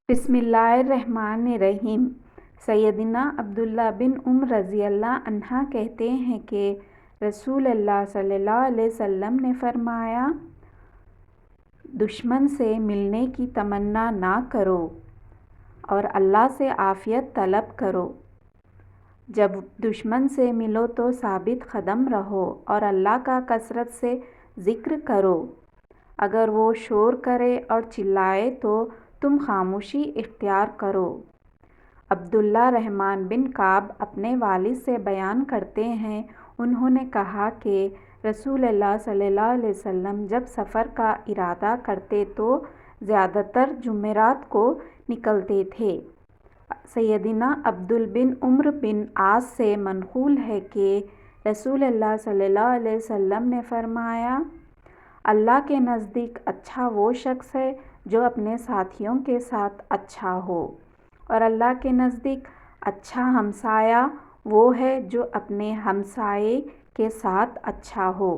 بسم اللہ الرحمن الرحیم۔ سیدنا عبداللہ بن عمر رضی اللہ عنہ کہتے ہیں کہ رسول اللہ صلی اللہ علیہ وسلم نے فرمایا، دشمن سے ملنے کی تمنا نہ کرو اور اللہ سے عافیت طلب کرو۔ جب دشمن سے ملو تو ثابت قدم رہو اور اللہ کا کثرت سے ذکر کرو۔ اگر وہ شور کرے اور چلائے تو تم خاموشی اختیار کرو۔ عبداللہ رحمن بن کعب اپنے والد سے بیان کرتے ہیں، انہوں نے کہا کہ رسول اللہ صلی اللہ علیہ وسلم جب سفر کا ارادہ کرتے تو زیادہ تر جمعرات کو نکلتے تھے۔ سیدنا عبداللہ بن عمرو بن عاص سے منقول ہے کہ رسول اللہ صلی اللہ علیہ وسلم نے فرمایا، اللہ کے نزدیک اچھا وہ شخص ہے جو اپنے ساتھیوں کے ساتھ اچھا ہو، اور اللہ کے نزدیک اچھا ہمسایہ وہ ہے جو اپنے ہمسائے کے ساتھ اچھا ہو۔